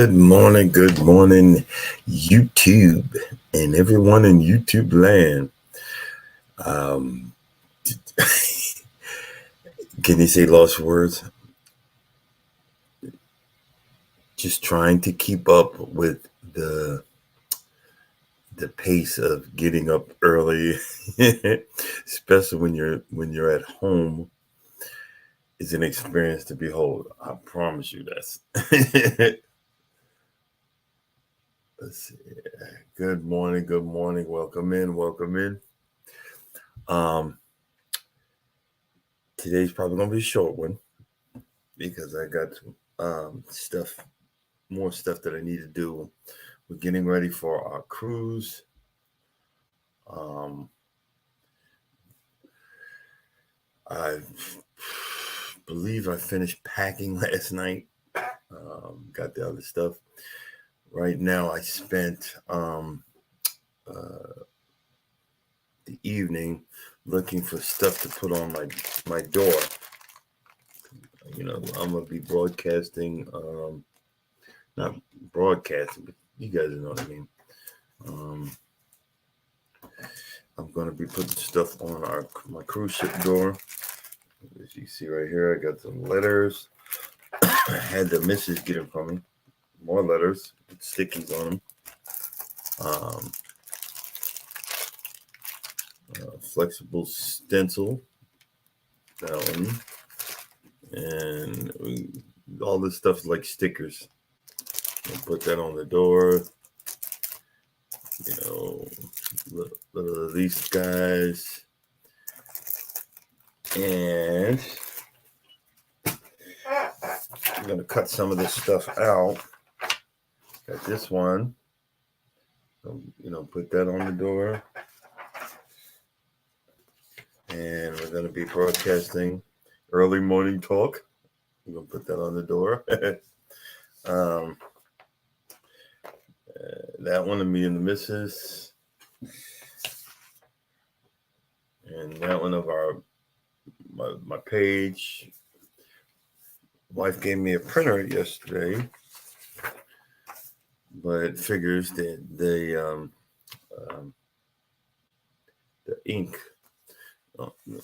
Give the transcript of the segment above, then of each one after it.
Good morning, YouTube, and everyone in YouTube land. Can you say lost words? Just trying to keep up with the pace of getting up early, especially when you're at home, is an experience to behold. I promise you that's. Let's see. Good morning, welcome in. Today's probably gonna be a short one because I got more stuff that I need to do. We're getting ready for our cruise. I believe I finished packing last night. Got the other stuff. Right now, I spent the evening looking for stuff to put on my door. You know, I'm gonna be broadcasting. Not broadcasting, but you guys know what I mean. I'm gonna be putting stuff on my cruise ship door. As you see right here, I got some letters. I had the missus get them from me. More letters with stickies on them. Flexible stencil, that one, and all this stuff is like stickers. I'll put that on the door. You know, little of these guys, and I'm gonna cut some of this stuff out. Got this one. Put that on the door. And we're going to be broadcasting early morning talk. I'm going to put that on the door. That one of me and the missus. And that one of my page. Wife gave me a printer yesterday. But it figures that the ink.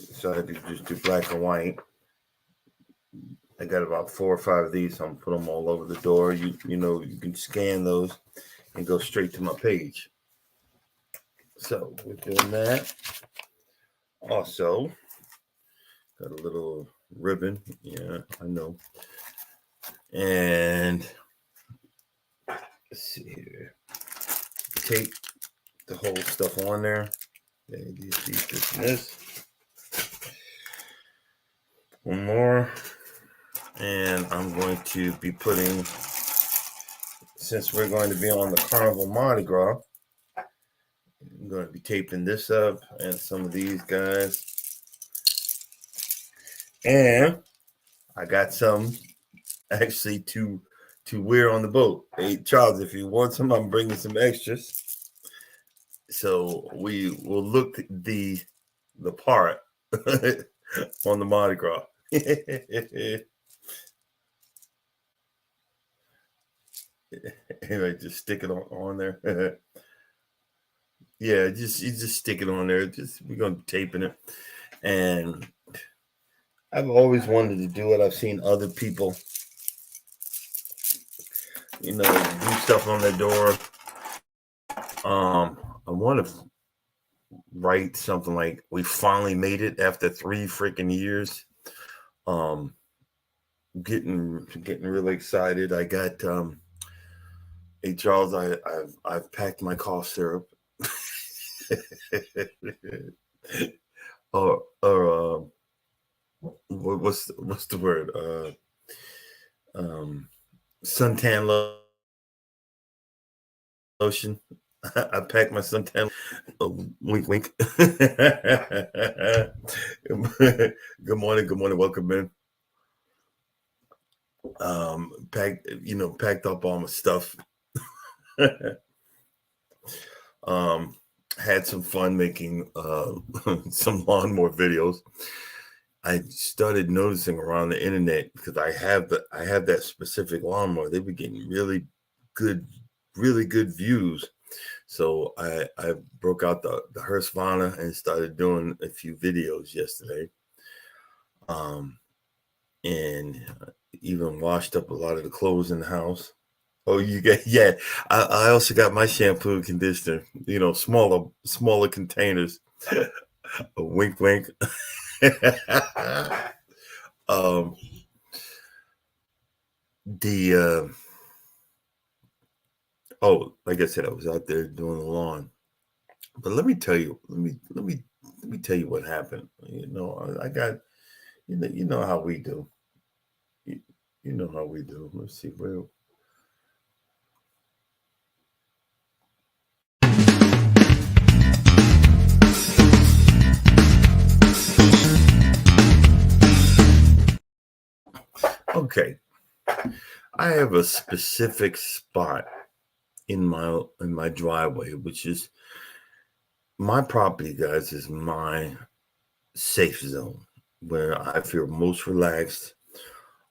So I had to just do black and white. I got about 4 or 5 of these. So I'm put them all over the door. You can scan those and go straight to my page. So we're doing that. Also, got a little ribbon. Yeah, I know. And let's see here. Tape the whole stuff on there. This. One more. And I'm going to be putting, since we're going to be on the Carnival Mardi Gras, I'm going to be taping this up and some of these guys. And I got some actually to wear on the boat. Hey, Charles, if you want some, I'm bringing some extras. So we will look the part on the Mardi Gras. Anyway, just stick it on there. Yeah, you just stick it on there. We're gonna be taping it, and I've always wanted to do it. I've seen other people, do stuff on their door. I want to write something like, "We finally made it after 3 freaking years." Getting really excited. I got hey Charles, I've packed my cough syrup. or what's the word? Suntan lotion. I packed my suntan. Wink, wink. Good morning, welcome in. Packed up all my stuff. Had some fun making some lawnmower videos. I started noticing around the internet, because I have that specific lawnmower. They were getting really really good views. So I broke out the Husqvarna and started doing a few videos yesterday. And even washed up a lot of the clothes in the house. Oh, you get yeah. I also got my shampoo and conditioner. Smaller containers. A wink, wink. um, the like I said, I was out there doing the lawn. But let me tell you, let me tell you what happened. I got you know how we do. You, you know how we do. Let's see where. Okay, I have a specific spot in my driveway, which is my property, guys, is my safe zone where I feel most relaxed.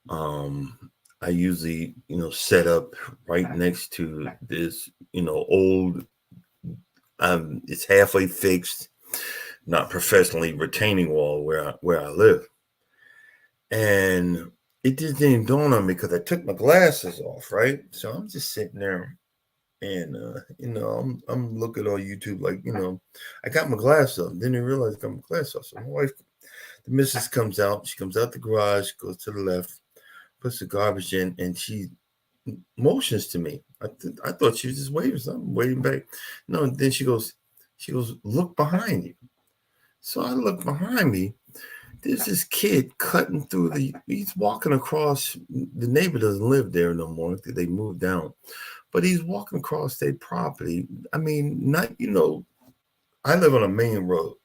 I usually, set up right next to this, old, it's halfway fixed, not professionally retaining wall where I live. And it just didn't dawn on me because I took my glasses off, right? So I'm just sitting there and I'm looking on YouTube like, I got my glasses on. Then I realized I got my glasses off. So my wife, the missus comes out, she comes out the garage, goes to the left, puts the garbage in, and she motions to me. I thought she was just waving something, waving back. No, then she goes, look behind you. So I look behind me. There's this kid cutting through he's walking across, the neighbor doesn't live there no more. They moved down. But he's walking across their property. I mean, I live on a main road.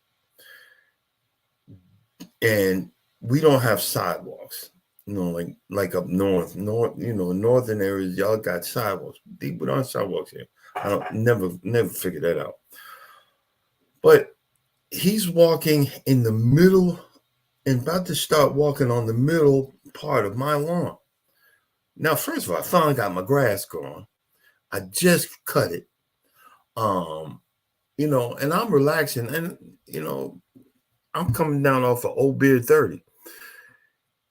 And we don't have sidewalks. Like up north, northern areas, y'all got sidewalks. We don't have sidewalks here. I don't never figured that out. But he's walking in the middle and about to start walking on the middle part of my lawn. Now, first of all, I finally got my grass growing. I just cut it. And I'm relaxing and I'm coming down off of Old Beard 30.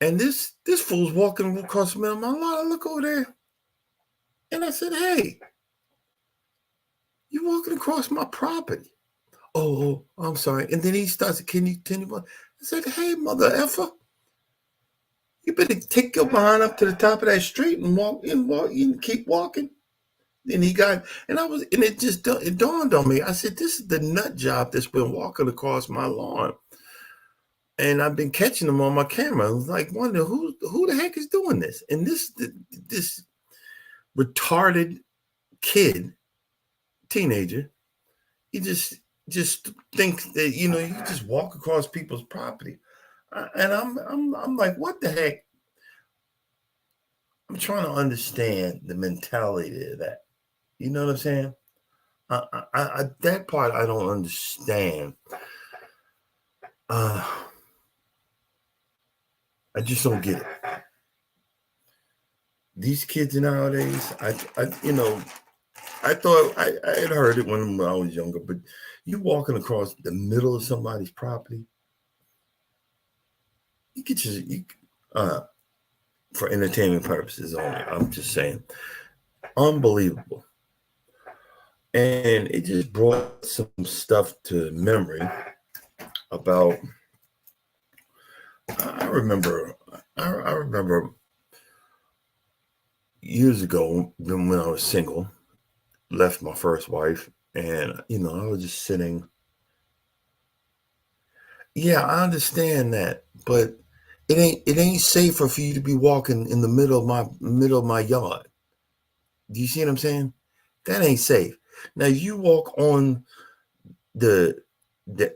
And this fool's walking across the middle of my lawn. I look over there. And I said, hey, you walking across my property. Oh, I'm sorry. And then he starts, can you tell me what? I said, hey, mother effer, you better take your behind up to the top of that street and walk and keep walking. Then he got, and it dawned on me. I said, this is the nut job that's been walking across my lawn. And I've been catching them on my camera. I was like, wonder who the heck is doing this? And this retarded kid, teenager, he just thinks that you just walk across people's property, and I'm like, what the heck? I'm trying to understand the mentality of that. You know what I'm saying? That part I don't understand. I just don't get it. These kids nowadays, I thought I had heard it when I was younger, but you walking across the middle of somebody's property, you get for entertainment purposes only. I'm just saying, unbelievable. And it just brought some stuff to memory about. I remember years ago when I was single, left my first wife, and I was just sitting. Yeah, I understand that, but it ain't safer for you to be walking in the middle of my yard. Do you see what I'm saying? That ain't safe. Now you walk on the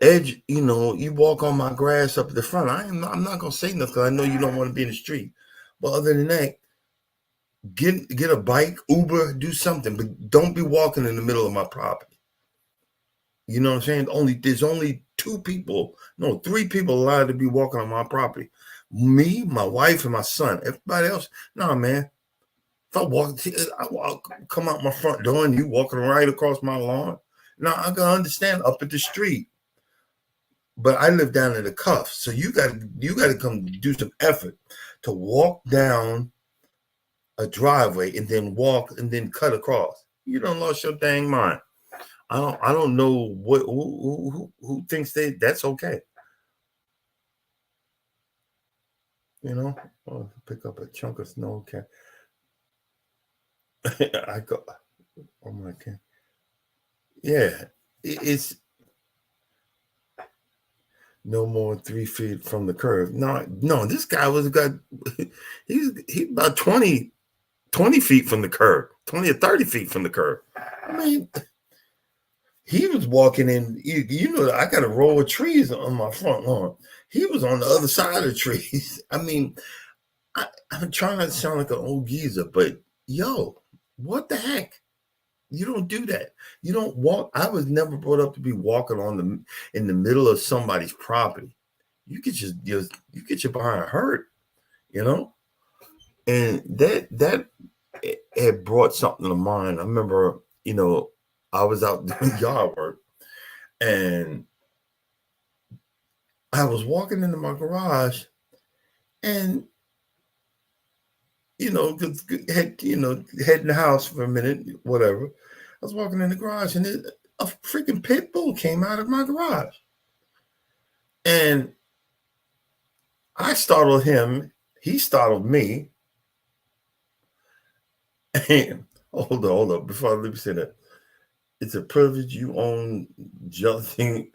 edge, you walk on my grass up at the front. I'm not gonna say nothing because I know you don't want to be in the street. But other than that, get a bike, Uber, do something, but don't be walking in the middle of my property. You know what I'm saying? There's only 3 people allowed to be walking on my property. Me, my wife, and my son. Everybody else, no, man. If I walk, come out my front door and you walking right across my lawn. Now I can understand up at the street, but I live down in the cuffs, so you got to come do some effort to walk down a driveway and then walk and then cut across. You don't lost your dang mind. I don't know who thinks that's okay. You know, pick up a chunk of snow. Okay, I go. Oh my god. Yeah, it's no more than 3 feet from the curb. No, this guy he's about 20 feet from the curb, 20 or 30 feet from the curb. I mean, he was walking in, I got a row of trees on my front lawn. He was on the other side of the trees. I mean, I'm trying not to sound like an old geezer, but yo, what the heck? You don't do that. You don't walk. I was never brought up to be walking in the middle of somebody's property. You could just you get your behind hurt, and that it brought something to mind. I remember, I was out doing yard work, and I was walking into my garage, and heading the house for a minute, whatever. I was walking in the garage, and a freaking pit bull came out of my garage, and I startled him. He startled me. And hold on. Before I let me say that, it's a privilege. You own nothing.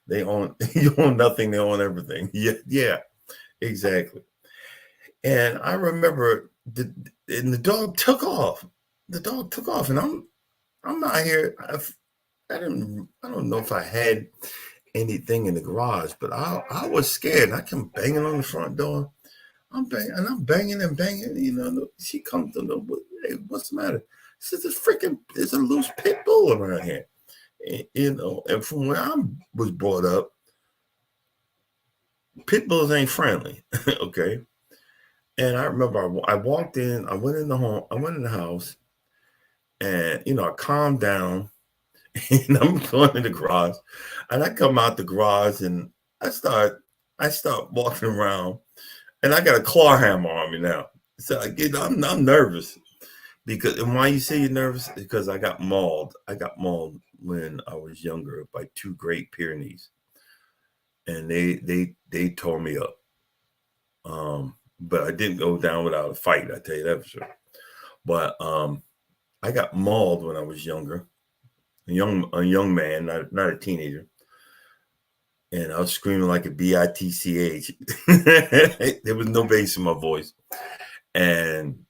They own you own nothing. They own everything. Yeah, exactly. And I remember the dog took off. The dog took off, and I'm out here. I don't know if I had anything in the garage, but I was scared. I come banging on the front door. I'm banging and banging. She comes to know, hey, what's the matter? She says, there's a loose pit bull around here. And from where I was brought up, pit bulls ain't friendly. Okay. And I remember I walked in, I went in the house, and I calmed down, and I'm going in the garage, and I come out the garage, and I start walking around, and I got a claw hammer on me now. So I'm nervous and why you say you're nervous? Because I got mauled. I got mauled when I was younger by 2 Great Pyrenees, and they tore me up. But I didn't go down without a fight. I tell you that for sure. But I got mauled when I was younger, a young man, not a teenager, and I was screaming like a bitch. There was no bass in my voice, and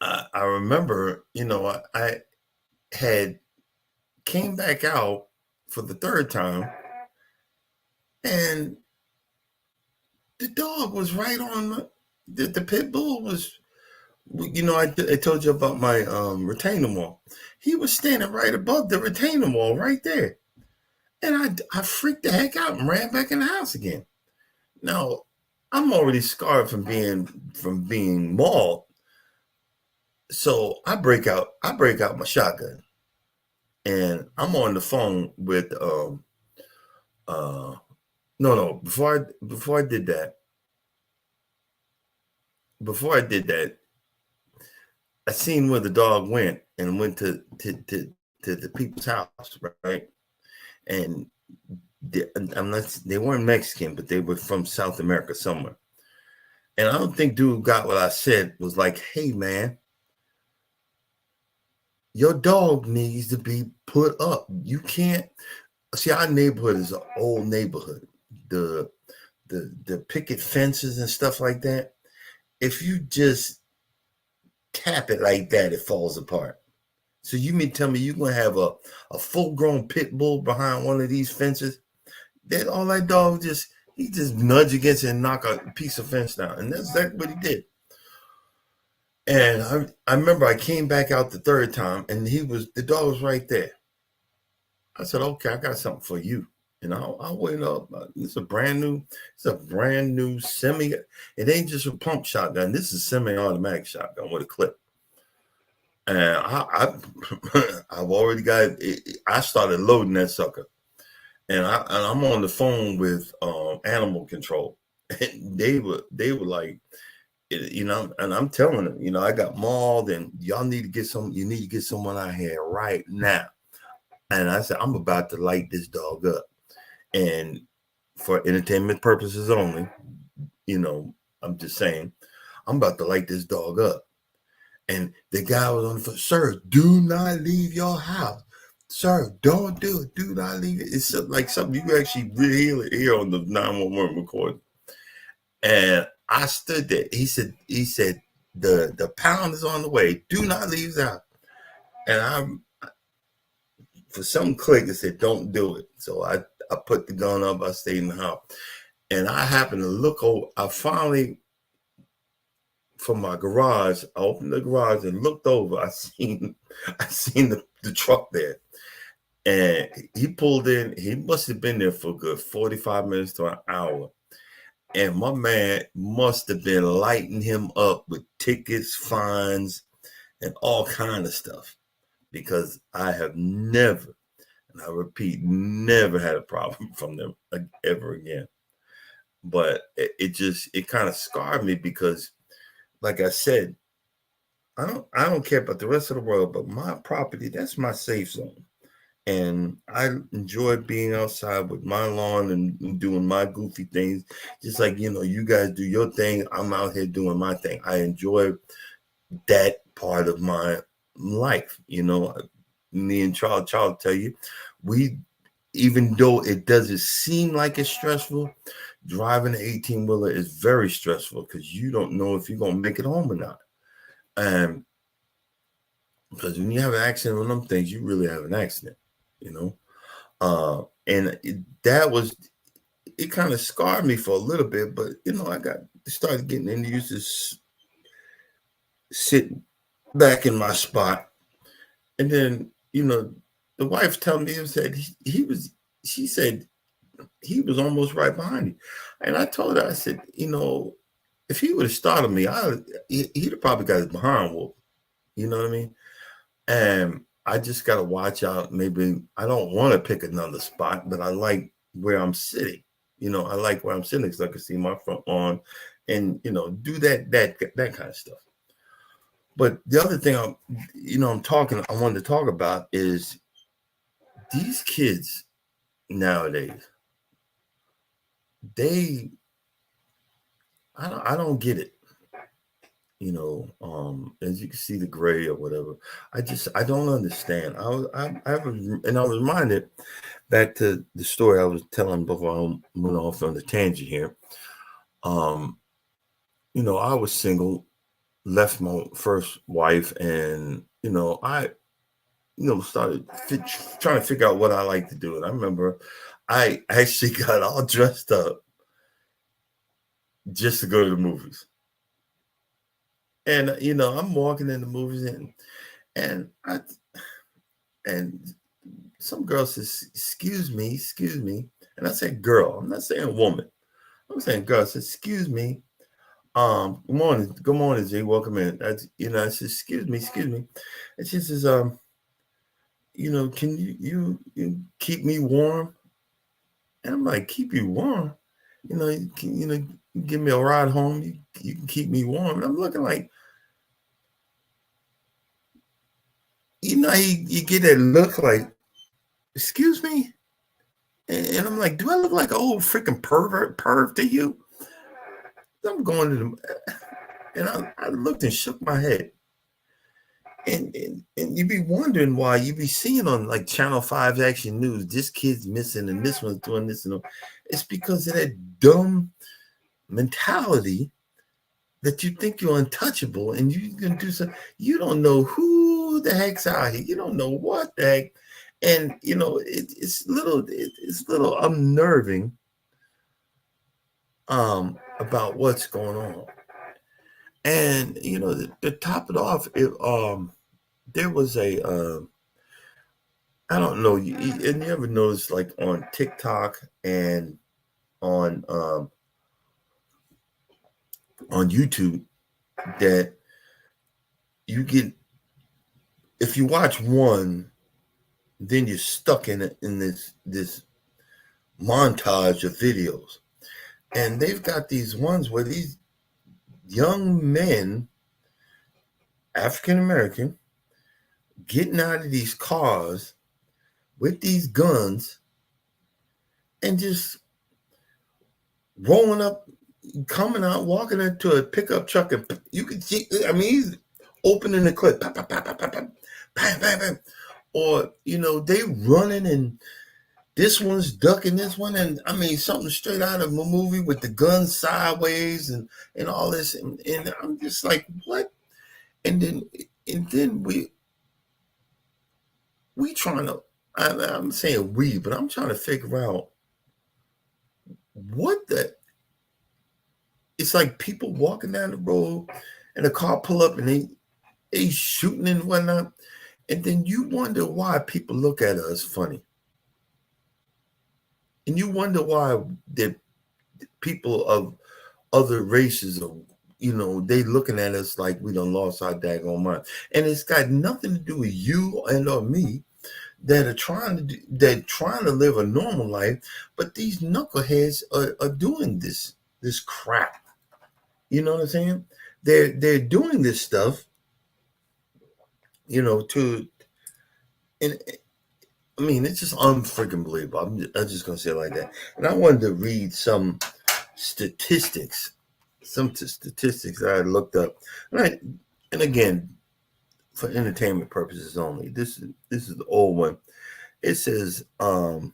I remember, I had came back out for the 3rd time, and the dog was right on the pit bull was. I told you about my retaining wall. He was standing right above the retaining wall, right there, and I freaked the heck out and ran back in the house again. Now, I'm already scarred from being mauled, so I break out my shotgun, and I'm on the phone with no, before I did that, I seen where the dog went and went to the people's house, right? And they weren't Mexican, but they were from South America somewhere. And I don't think dude got what I said. Was like, hey man, your dog needs to be put up. You can't see, our neighborhood is an old neighborhood. The picket fences and stuff like that. If you just tap it like that, it falls apart. So you mean tell me you're gonna have a full-grown pit bull behind one of these fences? That all that dog he just nudge against it and knock a piece of fence down, and that's exactly what he did. And I remember I came back out the 3rd time, and the dog was right there. I said, okay, I got something for you. And I went up. It's a brand new semi. It ain't just a pump shotgun. This is semi-automatic shotgun with a clip. And I've already got. I started loading that sucker, and I'm on the phone with animal control. And they were like, and I'm telling them, I got mauled, and y'all need to get some. You need to get someone out here right now. And I said, I'm about to light this dog up. And for entertainment purposes only, I'm just saying, I'm about to light this dog up. And the guy was on the phone, sir, do not leave your house. Sir, don't do it. Do not leave it. It's like something you actually really hear on the 911 recording. And I stood there. He said, the pound is on the way. Do not leave the house. And for some click, it said, don't do it. So I put the gun up. I stayed in the house. And I happened to look over. I finally, from my garage, I opened the garage and looked over. I seen the truck there. And he pulled in. He must have been there for a good 45 minutes to an hour. And my man must have been lighting him up with tickets, fines, and all kind of stuff. Because I have never, and I repeat, never had a problem from them ever again. But it kind of scarred me because, like I said, I don't care about the rest of the world, but my property, that's my safe zone. And I enjoy being outside with my lawn and doing my goofy things. Just like, you guys do your thing. I'm out here doing my thing. I enjoy that part of my life. Me and Charles tell you, even though it doesn't seem like it's stressful, driving an 18-wheeler is very stressful because you don't know if you're going to make it home or not. And because when you have an accident on them things, you really have an accident, and it kind of scarred me for a little bit, but I started getting used to sitting back in my spot. And then, the wife told me, she said he was almost right behind me. And I told her, I said, if he would have started me, he'd have probably got his behind whooped. You know what I mean? And I just got to watch out. Maybe I don't want to pick another spot, but I like where I'm sitting. I like where I'm sitting because I can see my front lawn and, do that kind of stuff. But the other thing I wanted to talk about is these kids nowadays. I don't get it. As you can see the gray or whatever. I don't understand. I was reminded back to the story I was telling before I went off on the tangent here. I was single, left my first wife, and I started trying to figure out what I like to do. And I remember I actually got all dressed up just to go to the movies. And I'm walking in the movies and some girl says, excuse me. And I said, girl, I'm not saying woman. I'm saying girl. I said, excuse me. Good morning, G. Welcome in. I said, excuse me. And she says, can you keep me warm? And I'm like, keep you warm? Give me a ride home. You can keep me warm. And I'm looking like, you get that look like, excuse me? And I'm like, do I look like an old freaking perv to you? I'm going to them. And I looked and shook my head. And you'd be wondering why you'd be seeing on like Channel 5 Action News, this kid's missing and this one's doing this. And it's because of that dumb mentality that you think you're untouchable and you can do something. You don't know who the heck's out here. You don't know what the heck. And, it's a little unnerving about what's going on. And, to top it off, there was a I don't know. And you ever notice, like on TikTok and on um, on YouTube, that you get, if you watch one, then you're stuck in this montage of videos, and they've got these ones where these young men, African American, getting out of these cars with these guns and just rolling up, coming out, walking into a pickup truck, and you can see. I mean, he's opening the clip, pop, pop, pop, pop, pop, pop, bam, bam, bam. Or they running, and this one's ducking this one, and I mean something straight out of a movie with the gun sideways and all this, and I'm just like, what? And then we trying to. I'm saying we, but I'm trying to figure out what the. It's like people walking down the road, and a car pull up, and they shooting and whatnot, and then you wonder why people look at us funny, and you wonder why the people of other races are, they looking at us like we done lost our daggone mind. And it's got nothing to do with you and or me that are trying to live a normal life, but these knuckleheads are doing this crap. You know what I'm saying? They're doing this stuff, to, and I mean, it's just unfreaking believable. I'm just gonna say it like that. And I wanted to read some statistics, statistics that I looked up. And again, for entertainment purposes only. This is the old one. It says 70%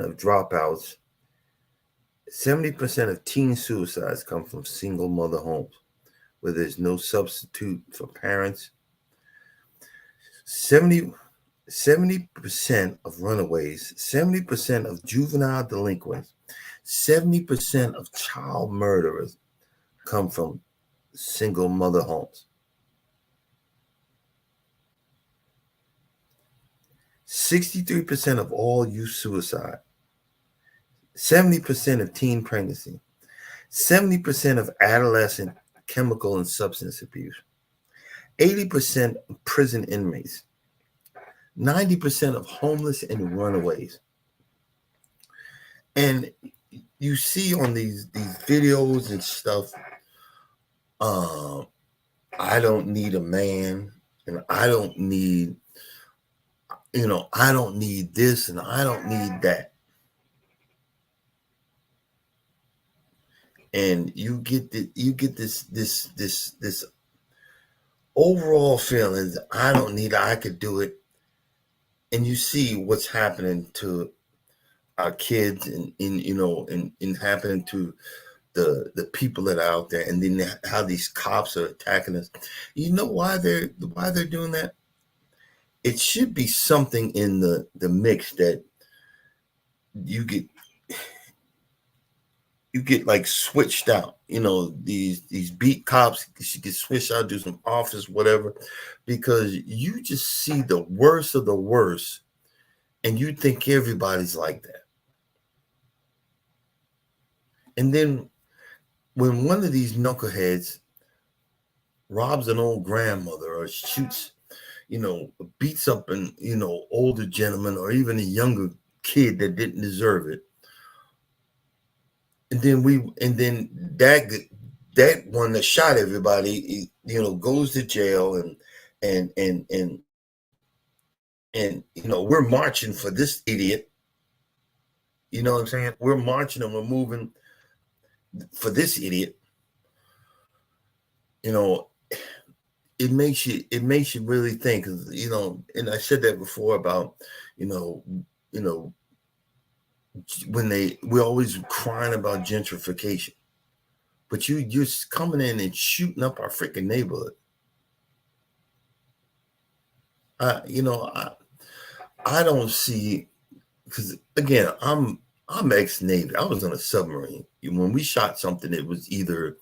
of dropouts, 70% of teen suicides come from single mother homes where there's no substitute for parents. 70% of runaways, 70% of juvenile delinquents, 70% of child murderers come from single mother homes. 63% of all youth suicide, 70% of teen pregnancy, 70% of adolescent chemical and substance abuse, 80% of prison inmates, 90% of homeless and runaways. And you see on these videos and stuff, I don't need a man, and I don't need, I don't need this, and I don't need that. And you get this overall feeling that I don't need it, I could do it. And you see what's happening to our kids, and happening to the people that are out there, and then how these cops are attacking us. You know why they're doing that? It should be something in the mix that you get like switched out. These beat cops should get switched out, do some office, whatever, because you just see the worst of the worst, and you think everybody's like that. And then when one of these knuckleheads robs an old grandmother or shoots, beats up an older gentleman or even a younger kid that didn't deserve it, and then that one that shot everybody, goes to jail, and we're marching for this idiot. You know what I'm saying? We're marching and we're moving for this idiot. It makes you really think, and I said that before about, when we're always crying about gentrification, but you're coming in and shooting up our freaking neighborhood. I don't see, because again, I'm ex-Navy. I was on a submarine. When we shot something, it was either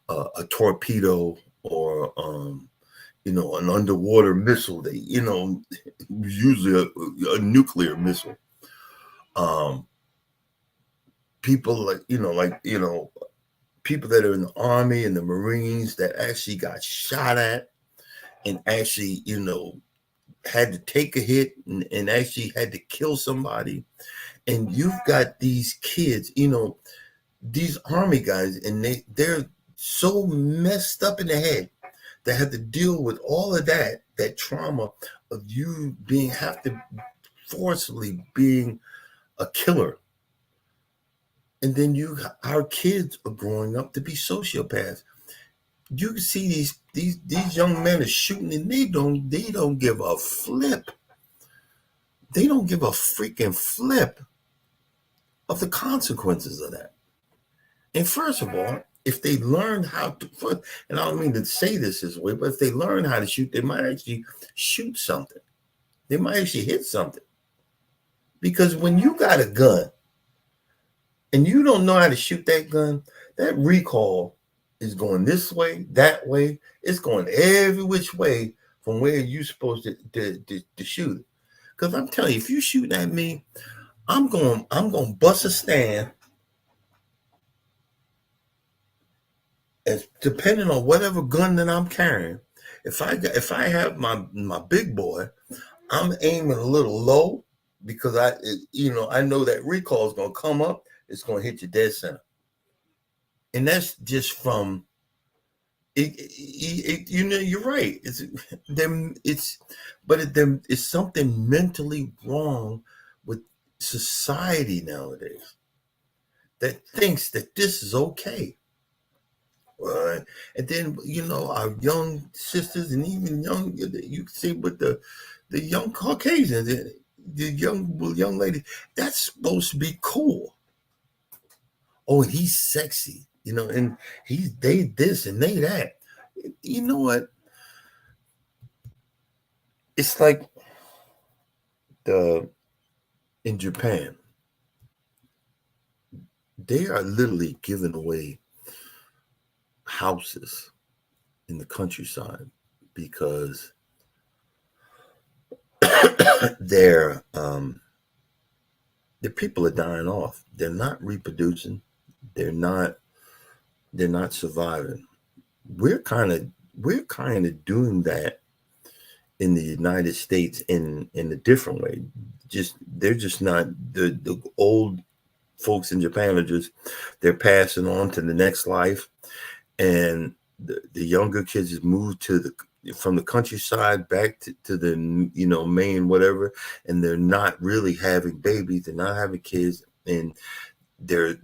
a torpedo or an underwater missile. They, usually a nuclear missile. People people that are in the Army and the Marines that actually got shot at and actually, had to take a hit and actually had to kill somebody. And you've got these kids, these Army guys, and they're so messed up in the head. They have to deal with all of that trauma of you have to forcibly being a killer. And then our kids are growing up to be sociopaths. You can see these young men are shooting, and they don't give a flip. They don't give a freaking flip of the consequences of that. And first of all, if they learn how to, and I don't mean to say this way, but if they learn how to shoot, they might actually shoot something. They might actually hit something. Because when you got a gun and you don't know how to shoot that gun, that recoil is going this way, that way. It's going every which way from where you're supposed to shoot it. Because I'm telling you, if you shoot at me, I'm going bust a stand. As depending on whatever gun that I'm carrying, if I have my big boy, I'm aiming a little low because I know that recoil is going to come up. It's going to hit you dead center, and that's just from it. You're right. It's something mentally wrong with society nowadays that thinks that this is okay. And then our young sisters and even young, you can see with the young Caucasians, the young lady, that's supposed to be cool. Oh, and he's sexy, and they this and they that. You know what? It's like in Japan, they are literally giving away houses in the countryside because their people are dying off. They're not reproducing. They're not surviving. We're kind of doing that in the United States in a different way. They're just not the old folks in Japan they're passing on to the next life. And the younger kids have moved from the countryside back to the main whatever, and they're not really having babies. They're not having kids, and they're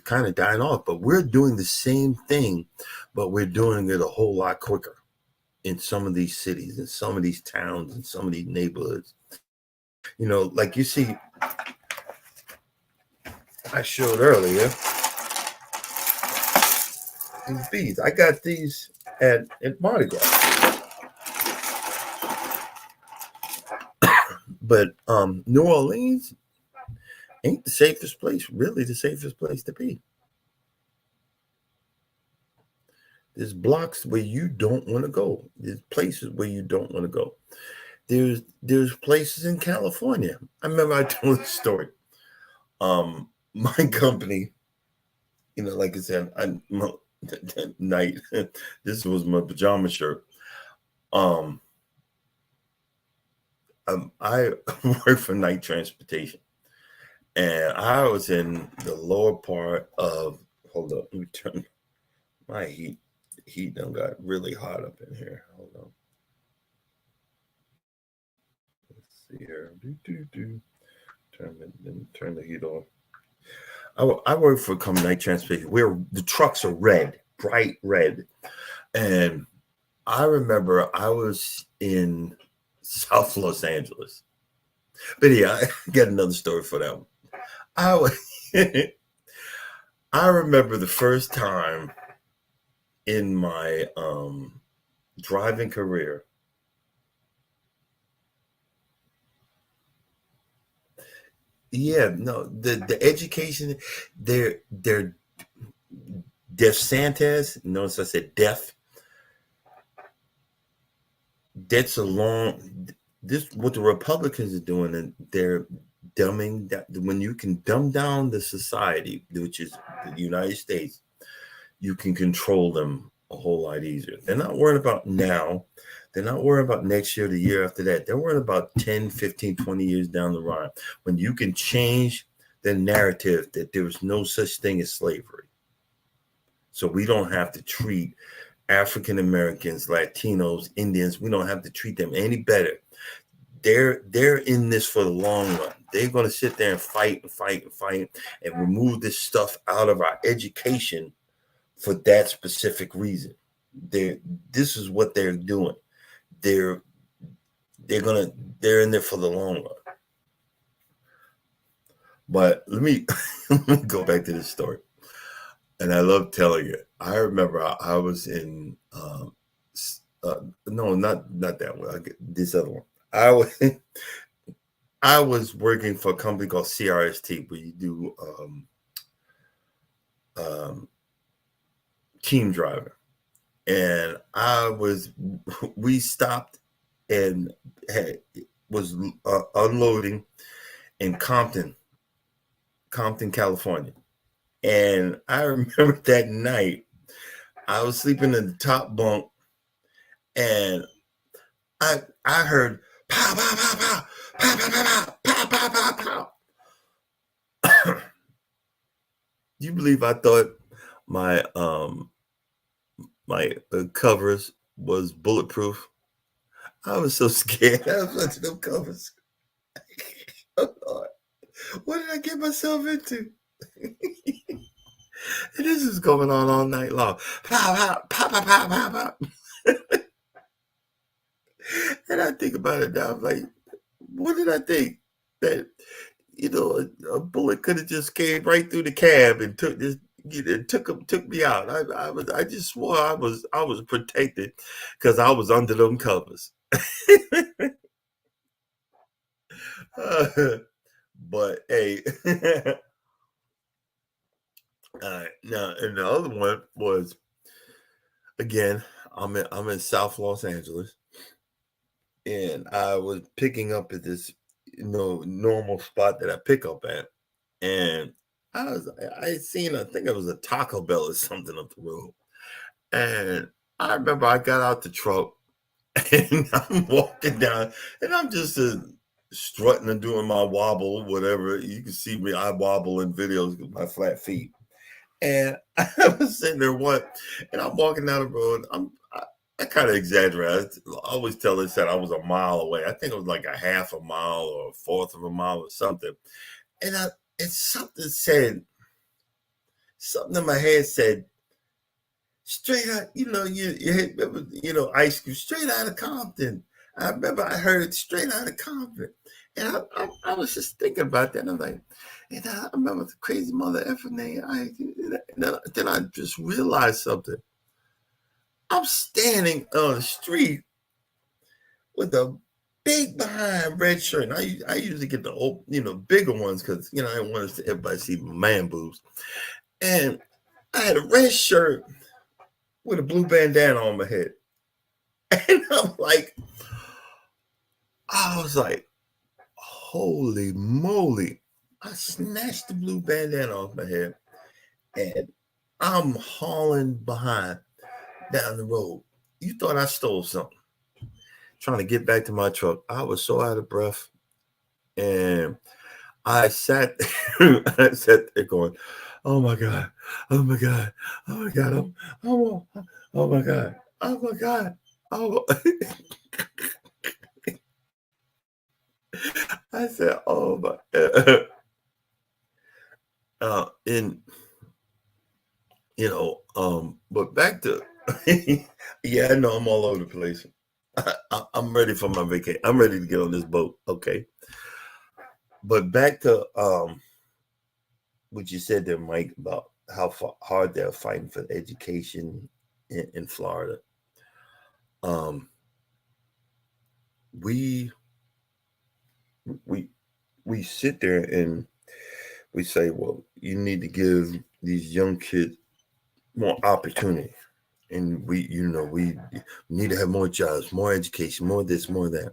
kind of dying off. But we're doing the same thing, but we're doing it a whole lot quicker in some of these cities, in some of these towns, in some of these neighborhoods. Like you see, I showed earlier. These beads. I got these at Mardi Gras. But New Orleans ain't the safest place, really the safest place to be. There's blocks where you don't want to go. There's places where you don't want to go. There's places in California. I remember I told this story. My company, like I said, that night, this was my pajama shirt. I work for Night Transportation, and I was in the lower part of. Hold up, let me turn my heat. The heat done got really hot up in here. Hold on. Let's see here. Turn the heat off. I work for a company, Night Transportation, where the trucks are red, bright red. And I remember I was in South Los Angeles. But yeah, I got another story for that one. I remember the first time in my driving career. Yeah, no, the education, they're Deaf Santas. Notice I said deaf. that's a long. This what the Republicans are doing, and they're dumbing that. When you can dumb down the society, which is the United States, you can control them a whole lot easier. They're not worried about now. They're not worried about next year, the year after that. They're worried about 10, 15, 20 years down the line when you can change the narrative that there was no such thing as slavery. So we don't have to treat African Americans, Latinos, Indians, we don't have to treat them any better. They're in this for the long run. They're going to sit there and fight and fight and fight and remove this stuff out of our education for that specific reason. This is what they're doing. They're they're in there for the long run. But let me go back to this story. And I love telling it. I remember I was in no, not that one. I get this other one. I was working for a company called CRST, where you do team driver. And we stopped and was unloading in Compton, California. And I remember that night, I was sleeping in the top bunk, and I heard pow, pow, pow, pow, pow, pow, pow, pow, pow, pow, pow. Do you believe I thought my covers was bulletproof? I was so scared. I was watching them covers. Oh, Lord. What did I get myself into? And this is going on all night long. Pow, pow, pow, pow, pow, pow, pow. And I think about it now. I'm like, what did I think? That, a bullet could have just came right through the cab and took me out. I just swore I was protected because I was under them covers. But hey, now, and the other one was, again, I'm in South Los Angeles, and I was picking up at this normal spot that I pick up at, and I think it was a Taco Bell or something up the road, and I remember I got out the truck and I'm walking down, and I'm just strutting and doing my wobble, whatever. You can see me, I wobble in videos with my flat feet. And I was sitting there and I'm walking down the road. I kind of exaggerate. I always tell this that I was a mile away. I think it was like a half a mile or a fourth of a mile or something. And something in my head said, straight out, Ice Cube, straight out of Compton. I remember I heard it, straight out of Compton. And I was just thinking about that. And I'm like, and I remember the crazy mother effing name. Then I just realized something. I'm standing on the street with a big behind red shirt. And I usually get the old, bigger ones because, I didn't want everybody to see my man boobs. And I had a red shirt with a blue bandana on my head. And I was like, holy moly. I snatched the blue bandana off my head, and I'm hauling behind down the road. You thought I stole something. Trying to get back to my truck. I was so out of breath. And I sat there going, oh my God, oh my God, oh my God, oh my God, oh my God, oh. I said, oh my. But back to, yeah, I know I'm all over the place. I'm ready for my vacation. I'm ready to get on this boat. Okay. But back to what you said there, Mike, about how hard they're fighting for education in Florida. We sit there and we say, well, you need to give these young kids more opportunity. And we need to have more jobs, more education, more this, more that.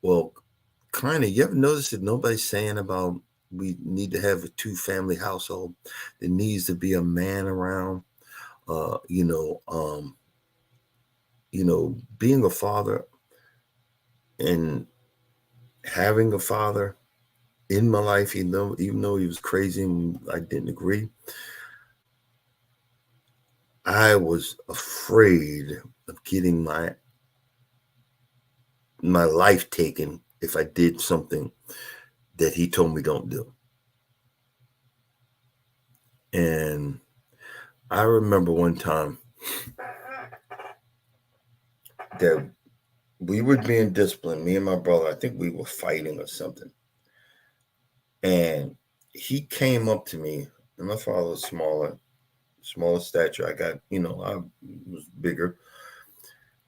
Well, kind of, you ever notice that nobody's saying about we need to have a two-family household? There needs to be a man around. Uh, you know, um, being a father and having a father in my life, even though he was crazy and I didn't agree, I was afraid of getting my life taken if I did something that he told me don't do. And I remember one time that we were being disciplined, me and my brother. I think we were fighting or something. And he came up to me, and my father was smaller stature. I was bigger.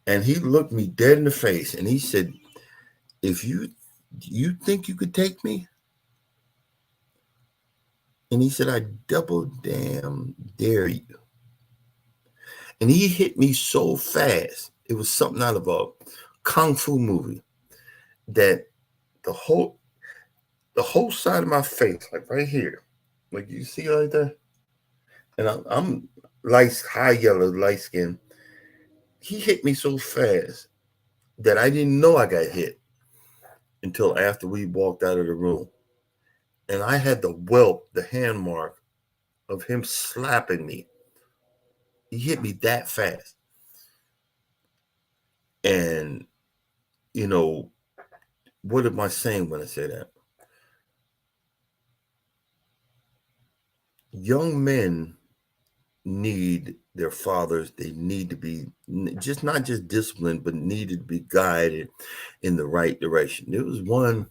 And he looked me dead in the face and he said, if you think you could take me? And he said, I double damn dare you. And he hit me so fast. It was something out of a kung fu movie that the whole side of my face, like right here, like you see like that. And I'm light, high yellow, light skin. He hit me so fast that I didn't know I got hit until after we walked out of the room. And I had the welt, the hand mark of him slapping me. He hit me that fast. And, what am I saying when I say that? Young men need their fathers. They need to be not just disciplined, but needed to be guided in the right direction. There was one,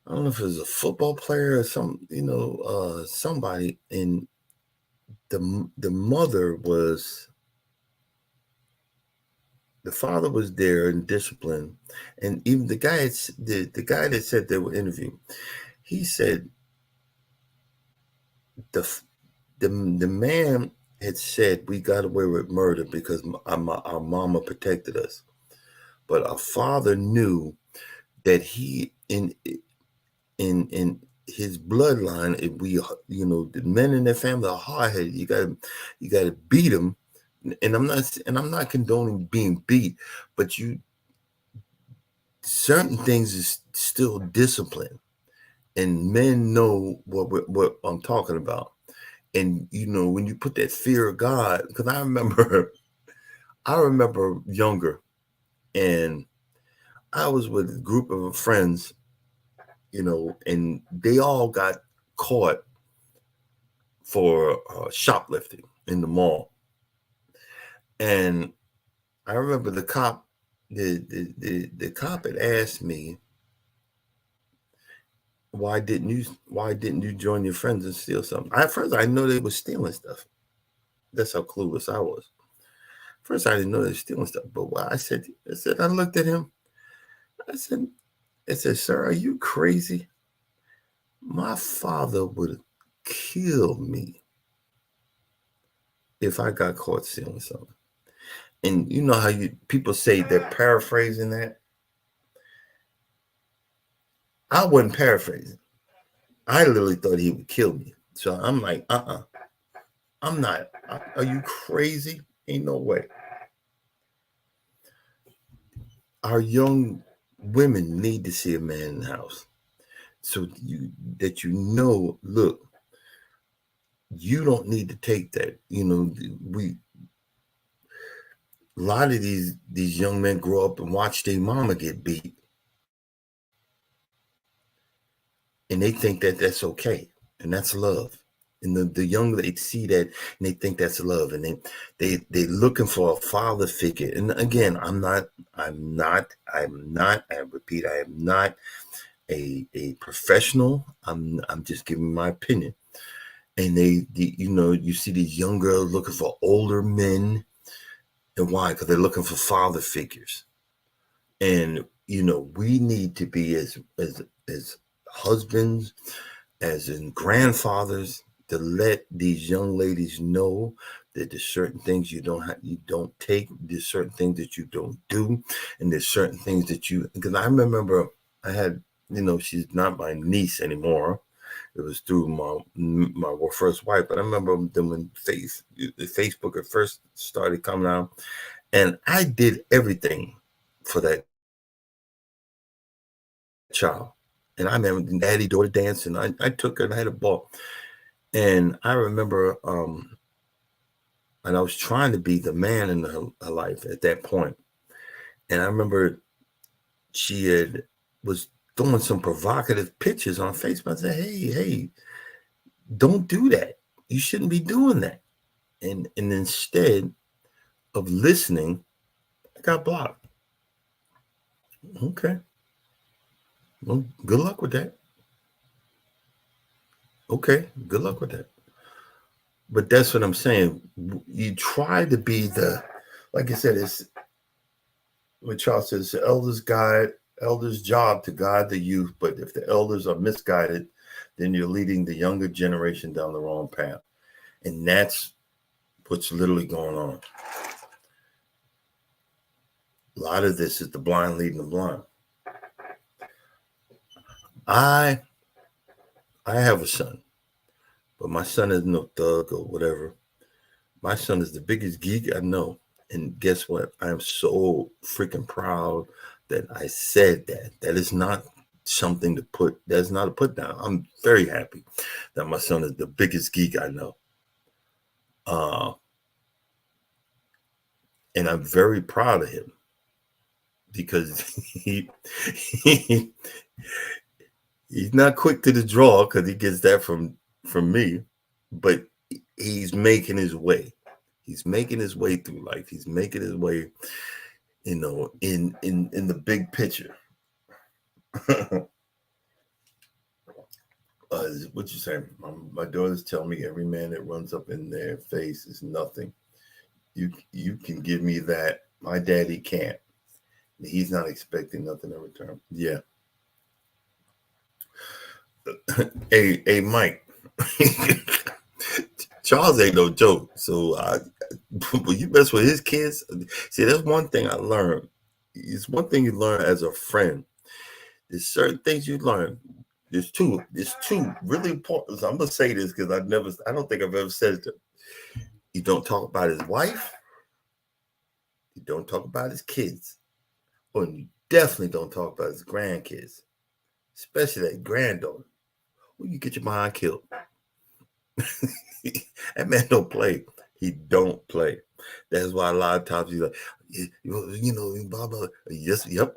I don't know if it was a football player or somebody, and the mother was, the father was there in discipline, and even the guy that said they were interviewing, he said the man had said we got away with murder because our mama protected us, but our father knew that he in his bloodline, if we the men in their family are hard-headed, you gotta beat them. And I'm not condoning being beat, but certain things is still discipline, and men know what I'm talking about. And when you put that fear of God, because I remember younger, and I was with a group of friends, and they all got caught for shoplifting in the mall. And I remember the cop, the cop had asked me, why didn't you join your friends and steal something? At first I know they were stealing stuff. That's how clueless I was. First I didn't know they were stealing stuff. But what I said, I looked at him. I said, sir, are you crazy? My father would kill me if I got caught stealing something. And you know how people say they're paraphrasing that? I wasn't paraphrasing. I literally thought he would kill me. So I'm like, I'm not. Are you crazy? Ain't no way. Our young women need to see a man in the house. So look, you don't need to take that. A lot of these young men grow up and watch their mama get beat, and they think that that's okay, and that's love. And the young, they see that and they think that's love, and they looking for a father figure. And again, I repeat, I am not a professional. I'm just giving my opinion. And you see these young girls looking for older men. And why? Because they're looking for father figures. And we need to be as husbands, as in grandfathers, to let these young ladies know that there's certain things you don't take, there's certain things that you don't do, and there's certain things that you, because I remember I had, she's not my niece anymore. It was through my first wife, but I remember them when Facebook at first started coming out, and I did everything for that child. And I remember daddy daughter dancing. I took her and I had a ball. And I remember, and I was trying to be the man in her life at that point. And I remember she was throwing some provocative pictures on Facebook. I said, hey, don't do that. You shouldn't be doing that. And instead of listening, I got blocked. Okay. Well, good luck with that. Okay, good luck with that. But that's what I'm saying. You try to be like I said, it's what Charles says, the elders' job to guide the youth. But if the elders are misguided, then you're leading the younger generation down the wrong path. And that's what's literally going on. A lot of this is the blind leading the blind. I have a son, but my son is no thug or whatever. My son is the biggest geek I know. And guess what? I am so freaking proud that I said that. That is not something to put, that's not a put down. I'm very happy that my son is the biggest geek I know. And I'm very proud of him because he's not quick to the draw because he gets that from me, but he's making his way. He's making his way through life. He's making his way, in the big picture. What you saying? My daughters tell me every man that runs up in their face is nothing. You can give me that. My daddy can't. He's not expecting nothing in return. Yeah. Hey, Mike. Charles ain't no joke. So when you mess with his kids, see, that's one thing I learned. It's one thing you learn as a friend. There's certain things you learn. There's two really important. So I'm gonna say this because I don't think I've ever said it to him. You don't talk about his wife. You don't talk about his kids. Or you definitely don't talk about his grandkids. Especially that granddaughter. Well, you get your mind killed. That man don't play. He don't play. That's why a lot of times he's like, blah, blah. Yes, yep.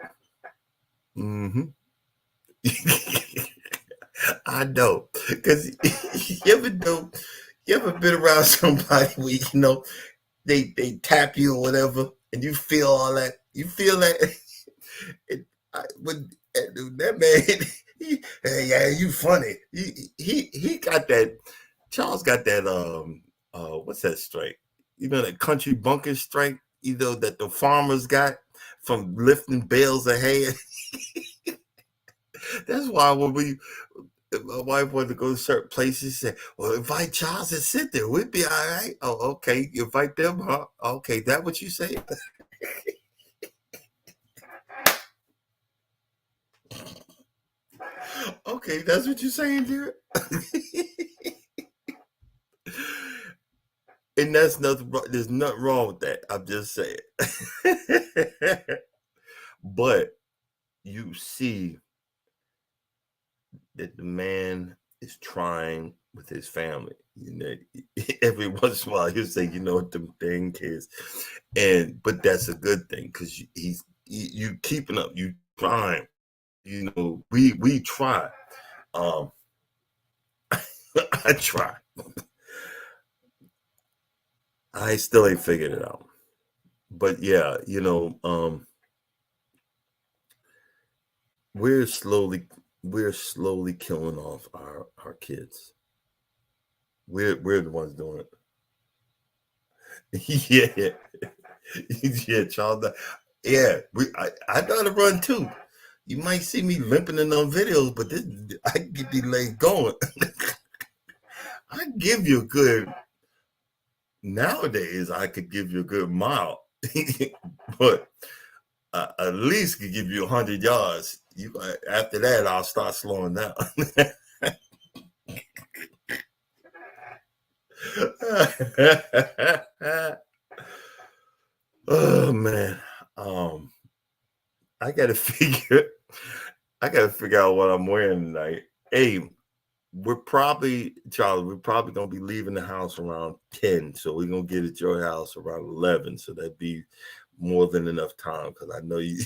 Mm-hmm. I know. Because you ever been around somebody where, they tap you or whatever, and you feel all that. You feel that. When that man, yeah, you funny. He got that. Charles got that. What's that strike? That country bunker strike. That the farmers got from lifting bales of hay. That's why when my wife wanted to go to certain places, she said, "Well, invite Charles and sit there. We'd be all right." Oh, okay. You invite them, huh? Okay, that what you say? Okay, that's what you're saying, dear. And that's nothing. There's nothing wrong with that. I'm just saying. But you see that the man is trying with his family. Every once in a while he'll say, them dang kids, but that's a good thing because you keeping up, you trying. We try. I try. I still ain't figured it out. But yeah, we're slowly killing off our kids. We're the ones doing it. Yeah, child. Yeah, I know how to run too. You might see me limping in on videos, but I can get these legs going. I give you a good Nowadays, I could give you a good mile, but at least could give you 100 yards. You after that, I'll start slowing down. Oh man, um, I gotta figure. I gotta figure out what I'm wearing tonight. Hey, Charlie. We're probably gonna be leaving the house around 10, so we're gonna get at your house around 11. So that'd be more than enough time because I know you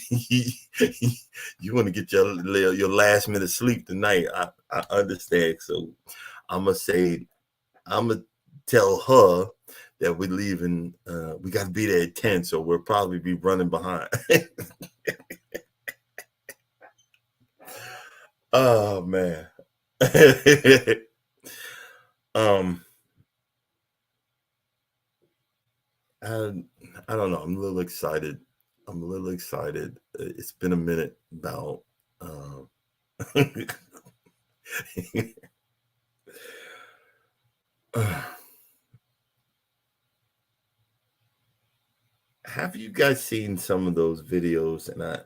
you want to get your last minute sleep tonight. I understand. So I'm gonna say I'm gonna tell her that we're leaving. We got to be there at 10, so we'll probably be running behind. Oh man. um, I, I don't know. I'm a little excited. I'm a little excited. It's been a minute about. Have you guys seen some of those videos? And I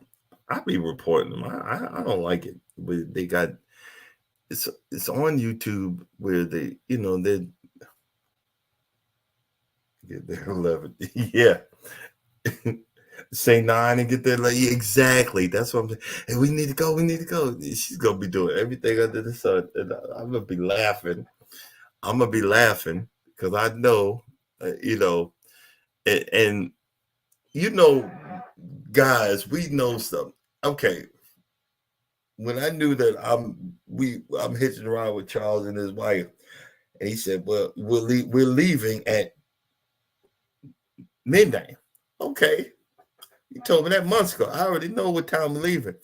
be reporting them. I don't like it. But they got it's on YouTube where they get there 11. Yeah. Say 9 and get there like exactly. That's what I'm saying. Hey, we need to go. We need to go. She's gonna be doing everything under the sun, and I'm gonna be laughing. I'm gonna be laughing because I know, and you know, guys, we know something. Okay, when I knew that I'm hitching around with Charles and his wife, and he said, "Well, we're leaving at midnight." Okay, you told me that months ago. I already know what time we're leaving.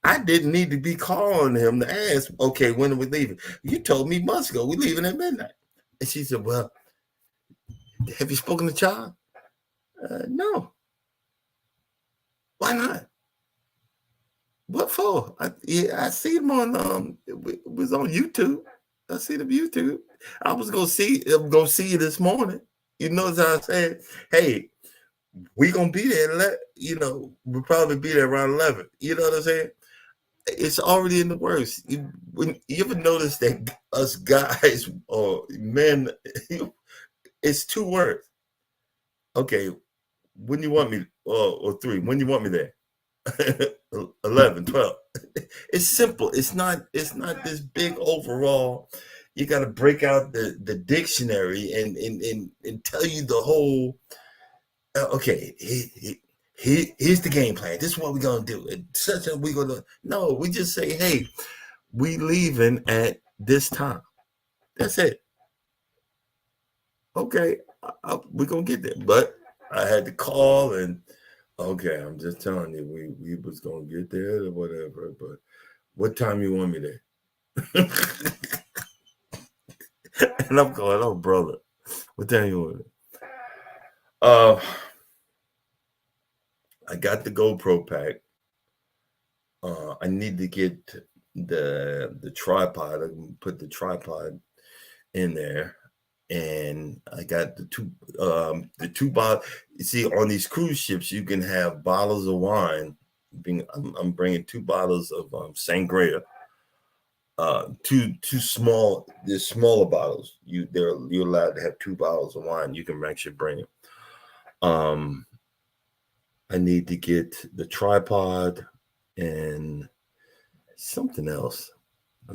I didn't need to be calling him to ask, okay, when are we leaving? You told me months ago we're leaving at midnight. And she said, well, have you spoken to Charles? No. Why not? What for? I see him on it was on YouTube. I see him YouTube. I was gonna see you this morning. You notice how I said, hey, we gonna be there. We'll probably be there around 11. You know what I'm saying? It's already in the works. You ever notice that us guys or men, it's 2 words. Okay, when you want me, or 3, when you want me there? 11, 12. It's simple. It's not this big overall. You got to break out the dictionary and tell you the whole. Okay, here's the game plan. This is what we're gonna do. Such a we gonna no. We just say, hey, we leaving at this time. That's it. Okay, we're gonna get there. But I had to call and okay, I'm just telling you, we was gonna get there or whatever. But what time you want me there? And I'm going, oh brother, what time you want me? I got the GoPro pack. I need to get the tripod. I can put the tripod in there, and I got the two bottles. You see, on these cruise ships, you can have bottles of wine. I'm bringing 2 bottles of sangria. Two small. There's smaller bottles. You're allowed to have 2 bottles of wine. You can actually bring it. I need to get the tripod and something else. I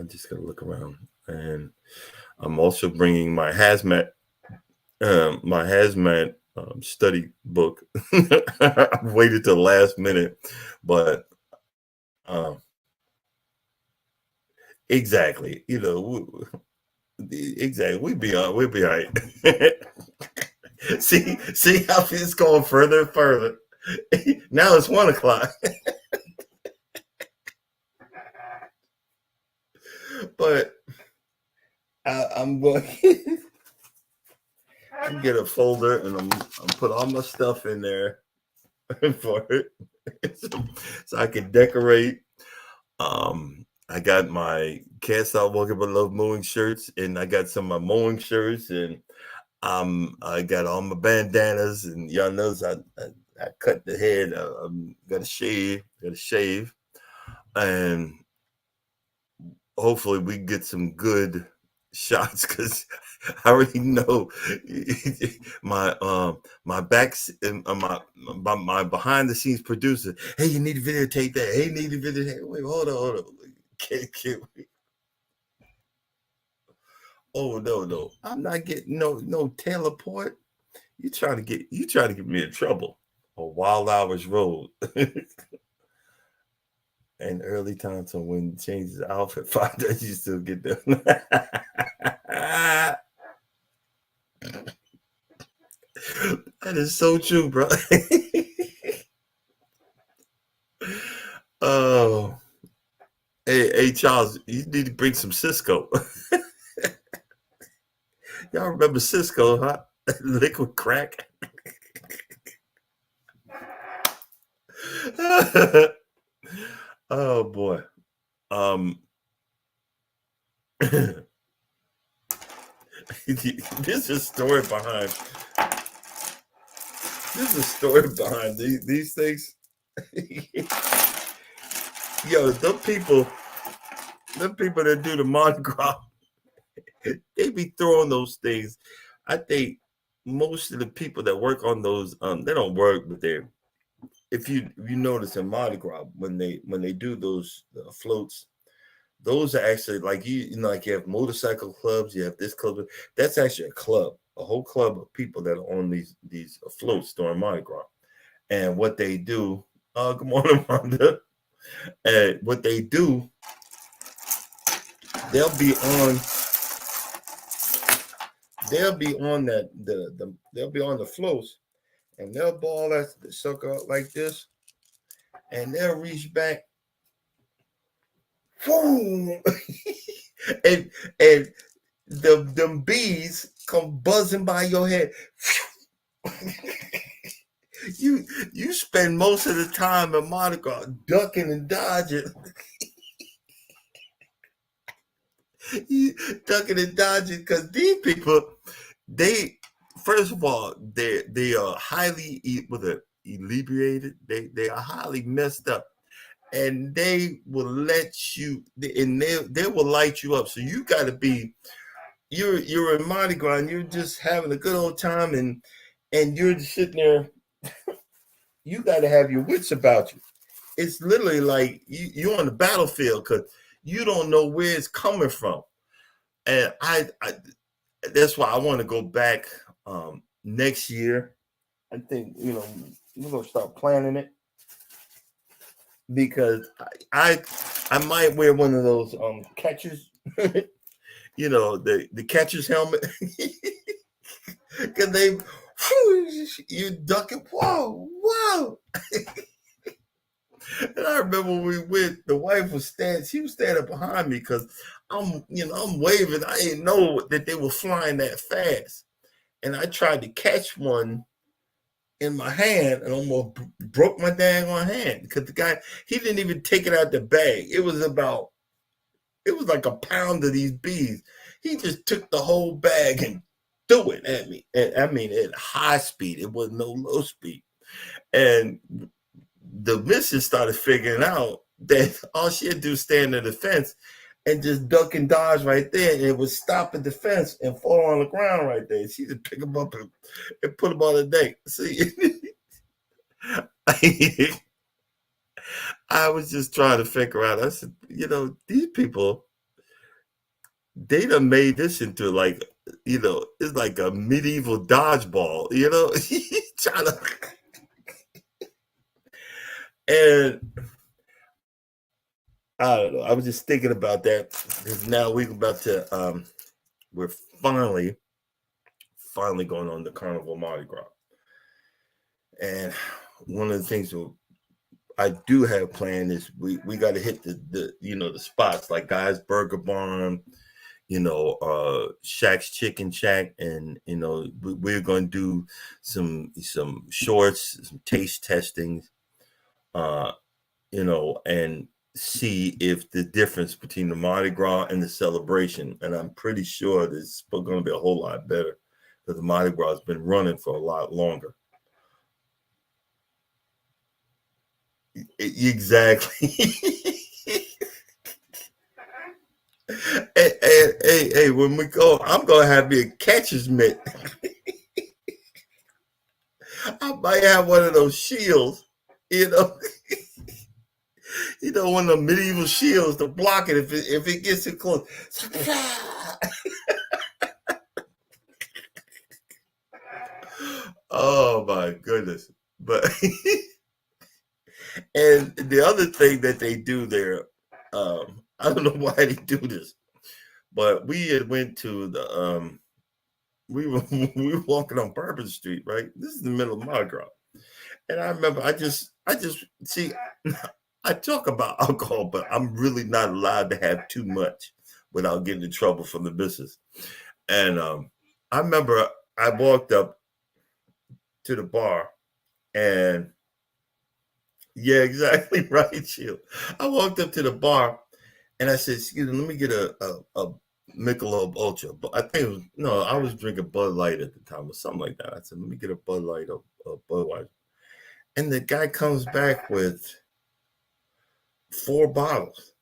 just gotta look around, and I'm also bringing my hazmat study book. I waited till the last minute, but exactly, exactly. We'll be all right. see how it's going further and further. Now it's 1:00. But I'm going to get a folder and I'm put all my stuff in there for it, so I can decorate. I got my Can't Stop Walking But Love mowing shirts, and I got some of my mowing shirts, and I got all my bandanas, and y'all knows I cut the head. I'm gonna shave, and hopefully we get some good shots because I already know my backs my behind the scenes producer. Hey, you need to videotape that. Hey, you need to videotape. Wait, hold on. Can't wait. Oh no! I'm not getting no teleport. You trying to get me in trouble. A Wild Hours Road. And early time to when he changes outfit 5 days, you still get them. That is so true, bro. Oh, hey, Charles, you need to bring some Cisco. Y'all remember Cisco, huh? Liquid crack. Oh boy. Um, there's a story behind. There's a story behind these things. Yo, the people that do the Mardi Gras, they be throwing those things. I think most of the people that work on those, they don't work, but they're if you notice in Mardi Gras when they do those floats, those are actually like you know like you have motorcycle clubs, you have this club. That's actually a club, a whole club of people that are on these floats during Mardi Gras. And what they do, good morning, Wanda. And what they do, they'll be on they'll be on they'll be on the floats and they'll ball that sucker up like this and they'll reach back, boom, and and them bees come buzzing by your head. You spend most of the time in Mardi Gras ducking and dodging. You ducking and dodging because these people, they first of all they are highly with a inebriated. They are highly messed up, and they will let you and they will light you up. So you got to be you're in Mardi Gras and you're just having a good old time and you're just sitting there. You got to have your wits about you. It's literally like you're on the battlefield because you don't know where it's coming from. And I that's why I want to go back next year. I think we're gonna start planning it because I might wear one of those catchers, the catcher's helmet because they you duck it. Whoa. And I remember when we went, the wife she was standing behind me because I'm waving. I didn't know that they were flying that fast. And I tried to catch one in my hand and almost broke my dang on hand because the guy, he didn't even take it out the bag. It was like a pound of these bees. He just took the whole bag and threw it at me. And I mean, at high speed. It wasn't no low speed. And the missus started figuring out that all she had to do was stand in the fence and just duck and dodge right there. And it would stop at the fence and fall on the ground right there. She just pick them up and put them on the deck. See, I was just trying to figure out. I said, these people, they done made this into like, it's like a medieval dodgeball, trying to. And I don't know. I was just thinking about that because now we're finally going on the Carnival Mardi Gras. And one of the things that I do have planned is we got to hit the spots like Guy's Burger Barn, Shack's Chicken Shack, and we're going to do some shorts, some taste testings, and see if the difference between the Mardi Gras and the celebration, and I'm pretty sure this is going to be a whole lot better. because the Mardi Gras has been running for a lot longer. Exactly. Hey, when we go, I'm gonna have me a catcher's mitt. I might have one of those shields, you know, one of the medieval shields to block it if it gets too close. Oh my goodness! But and the other thing that they do there, I don't know why they do this, but we had went to the we were we were walking on Bourbon Street, right? This is the middle of Mardi Gras. And I remember I just see I talk about alcohol, but I'm really not allowed to have too much without getting in trouble from the missus. And I remember I walked up to the bar and yeah, exactly right, Chill. I walked up to the bar and I said, excuse me, let me get a Michelob Ultra. But I think it was, no, I was drinking Bud Light at the time or something like that. I said, let me get a Bud Light or Budweiser. And the guy comes back with 4 bottles.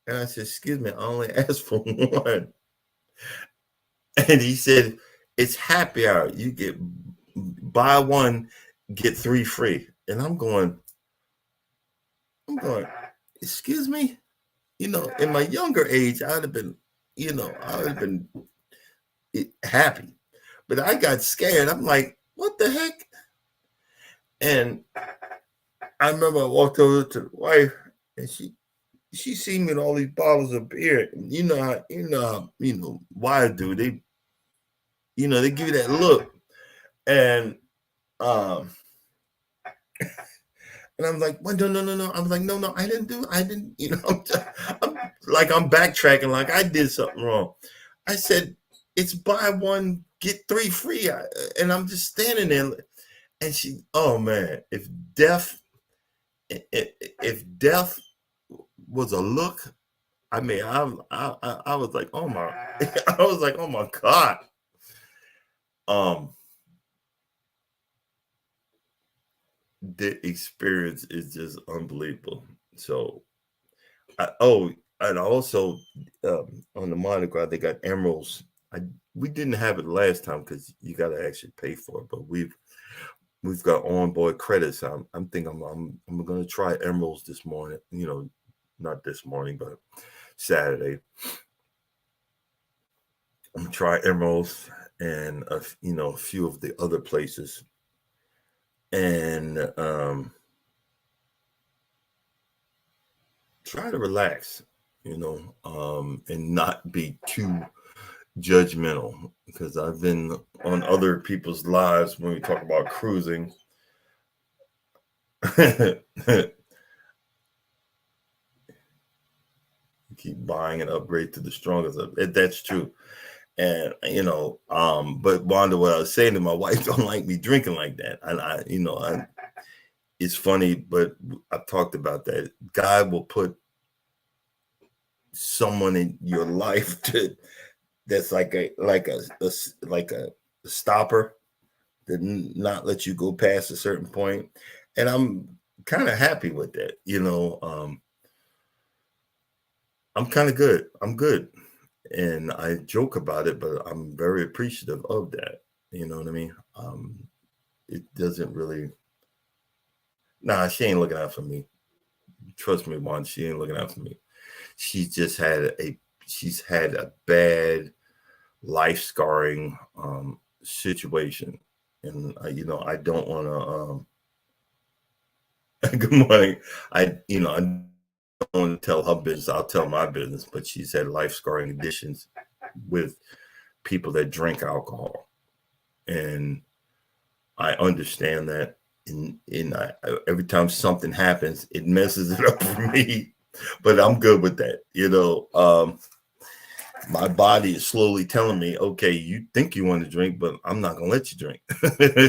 And I said, excuse me, I only asked for one. And he said, it's happy hour. You get buy one, get 3 free. And I'm going, excuse me? In my younger age, I'd have been, I would have been happy. But I got scared. I'm like, what the heck? And I remember I walked over to the wife and she seen me with all these bottles of beer. Why do they give you that look. And and I'm like, well, no. I was like, no, I didn't, I'm backtracking like I did something wrong. I said, it's buy one, get 3 free. And I'm just standing there. And oh man, if death was a look, I mean, I was like, oh my, I was like, oh my God. The experience is just unbelievable. So, and also on the Mardi Gras, they got emeralds. We didn't have it last time because you got to actually pay for it, but we've got onboard credits. I'm thinking I'm going to try emeralds this morning. Not this morning, but Saturday. I'm gonna try emeralds and a few of the other places, and try to relax, and not be too judgmental because I've been on other people's lives when we talk about cruising. Keep buying and upgrade to the strongest. That's true. And but Wanda, what I was saying to my wife, don't like me drinking like that. And it's funny, but I've talked about that. God will put someone in your life that's like a stopper to not let you go past a certain point. And I'm kind of happy with that. I'm kind of good. I'm good. And I joke about it, but I'm very appreciative of that. You know what I mean? It doesn't really. Nah, she ain't looking out for me. Trust me, Juan. She ain't looking out for me. She's had a bad life scarring situation, and I don't want to. Good morning. I don't want to tell her business. I'll tell my business, but she's had life scarring conditions with people that drink alcohol, and I understand that. Every time something happens, it messes it up for me, but I'm good with that. My body is slowly telling me, okay, you think you want to drink, but I'm not going to let you drink.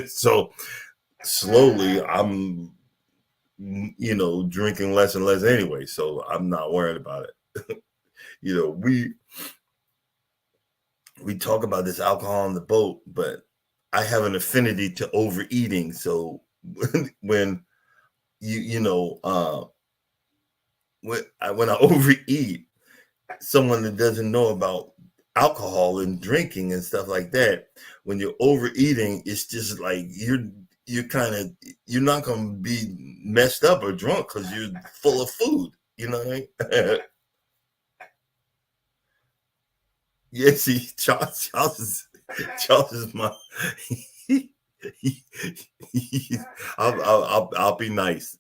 So slowly I'm, drinking less and less anyway. So I'm not worried about it. we talk about this alcohol on the boat, but I have an affinity to overeating. So when when I overeat, someone that doesn't know about alcohol and drinking and stuff like that, when you're overeating, it's just like you're not gonna be messed up or drunk because you're full of food. You know what I mean? Yeah, see, Charles is my. I'll be nice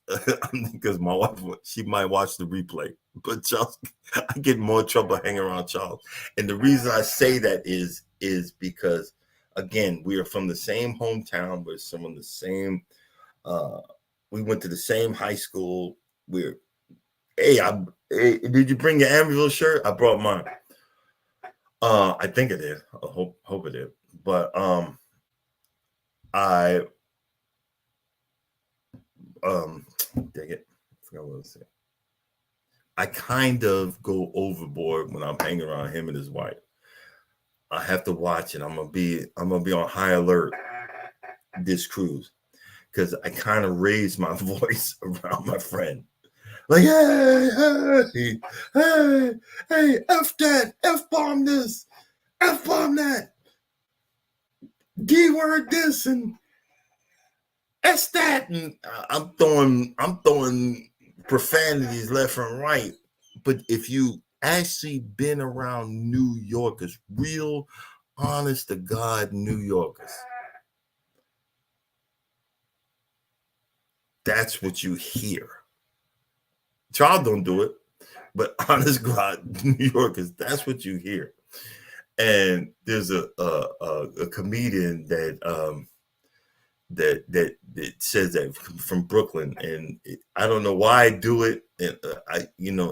because my wife, she might watch the replay, but Charles, I get more trouble hanging around Charles, and the reason I say that is because again we are from the same hometown, we're some of the same. Uh, we went to the same high school. We're hey, did you bring your Anvil shirt? I brought mine. I think it did. I hope it did. But I dang it, I forgot what I was saying. I kind of go overboard when I'm hanging around him and his wife. I have to watch it. I'm gonna be on high alert this cruise because I kind of raise my voice around my friend. Like, hey, F that, F bomb this, F bomb that, D word this, and S that, and I'm throwing profanities left and right. But if you actually been around New Yorkers, real honest to God New Yorkers, that's what you hear. Child don't do it, but honest God New Yorkers, that's what you hear. And there's a comedian that says that from Brooklyn, and I don't know why I do it. And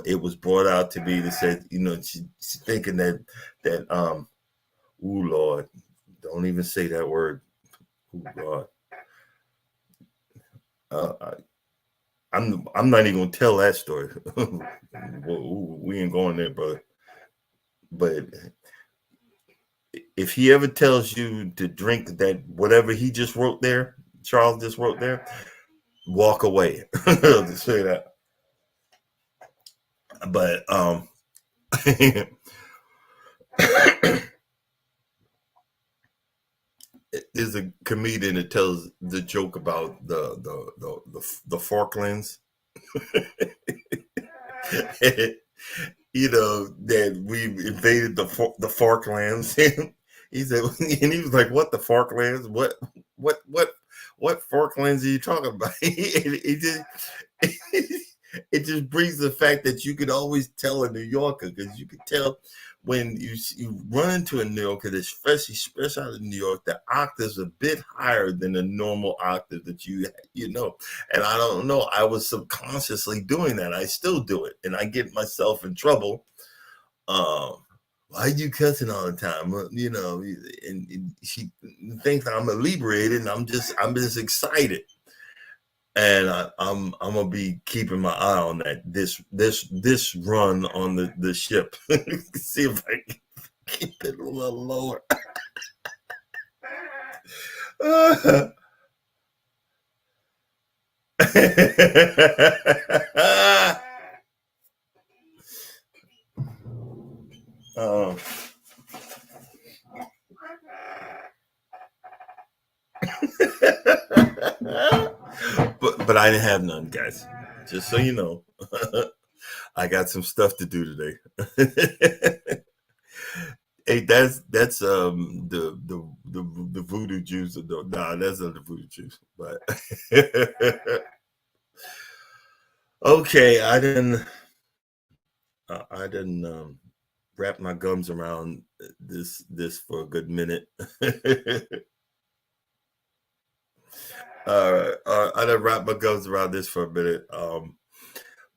it was brought out to me that said, she's thinking that ooh Lord, don't even say that word. Ooh God, I'm not even gonna tell that story. We ain't going there, brother. But if he ever tells you to drink that whatever he just wrote there, Charles just wrote there, walk away. To say that. But there's a comedian that tells the joke about the Falklands. That we invaded the Falklands. He said, and he was like, "What, the Falklands? What Falklands are you talking about?" It just brings the fact that you could always tell a New Yorker, because you could tell when you run into a New Yorker, especially out of New York, the octave's a bit higher than the normal octave that you know. And I don't know, I was subconsciously doing that. I still do it, and I get myself in trouble. Why are you cussing all the time? And she thinks I'm inebriated, and I'm just excited. And I'm gonna be keeping my eye on that this run on the ship. See if I can keep it a little lower. um, but I didn't have none, guys. Just so you know, I got some stuff to do today. Hey, that's the voodoo juice. Nah, that's not the voodoo juice. But okay, I didn't wrap my gums around this for a good minute. All right, I done wrap my gums around this for a minute.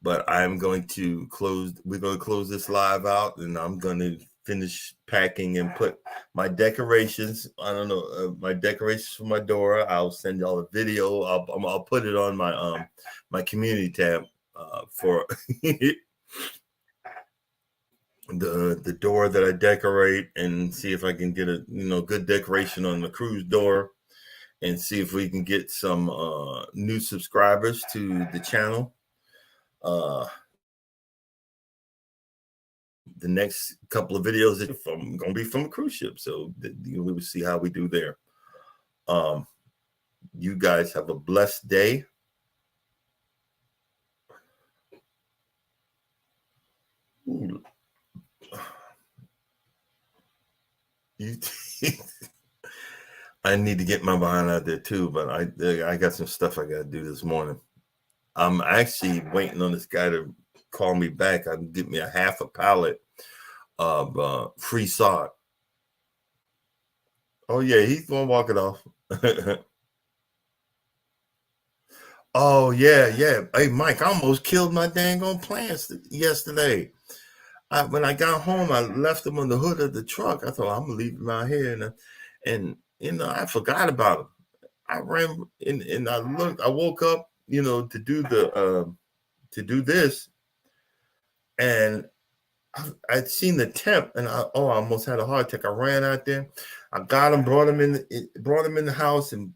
But I'm going to close. We're going to close this live out, and I'm going to finish packing and put my decorations. I don't know, my decorations for my door. I'll send y'all a video. I'll put it on my community tab for the door that I decorate and see if I can get a good decoration on the cruise door and see if we can get some new subscribers to the channel. The next couple of videos are going to be from a cruise ship, so we will see how we do there. You guys have a blessed day. Ooh. I need to get my behind out there too, but I got some stuff I got to do this morning. I'm actually waiting on this guy to call me back. I can get me a half a pallet of free sod. Oh yeah, he's gonna walk it off. Oh yeah. Hey Mike, I almost killed my dang on plants yesterday. When I got home, I left them on the hood of the truck. I thought I'm gonna leave them out here, and I forgot about them. I ran and I looked. I woke up, to do to do this, and I'd seen the temp, and I almost had a heart attack. I ran out there, I got them, brought them in the house, and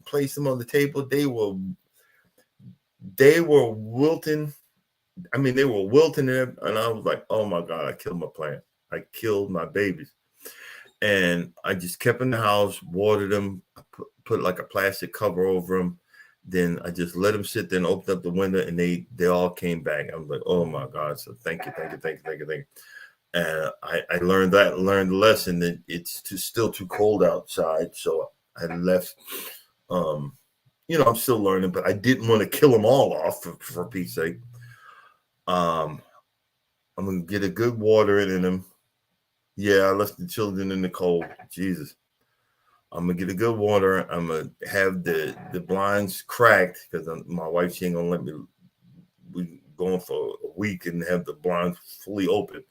placed them on the table. They were wilting. I mean, they were wilting there, and I was like, "Oh my God, I killed my plant. I killed my babies." And I just kept in the house, watered them, put like a plastic cover over them. Then I just let them sit there and opened up the window, and they all came back. I was like, "Oh my God!" So thank you. And I learned the lesson that it's still too cold outside, so I left. I'm still learning, but I didn't want to kill them all off for Pete's sake. I'm gonna get a good water in them. Yeah, I left the children in the cold. Jesus. I'm gonna get a good water. I'm gonna have the blinds cracked because my wife, she ain't gonna let me. We going for a week and have the blinds fully open,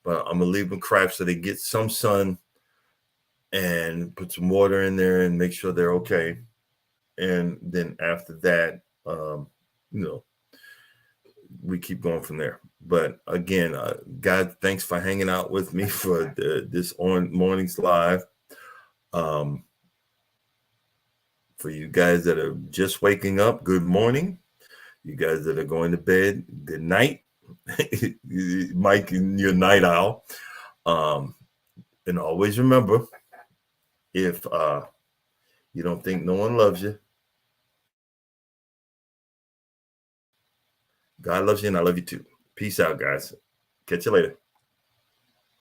but I'm gonna leave them cracked so they get some sun, and put some water in there and make sure they're okay. And then after that, we keep going from there. But again, God, thanks for hanging out with me for this morning's live. For you guys that are just waking up, good morning. You guys that are going to bed, good night. Mike and your night owl. And always remember, if you don't think no one loves you, God loves you, and I love you too. Peace out, guys. Catch you later.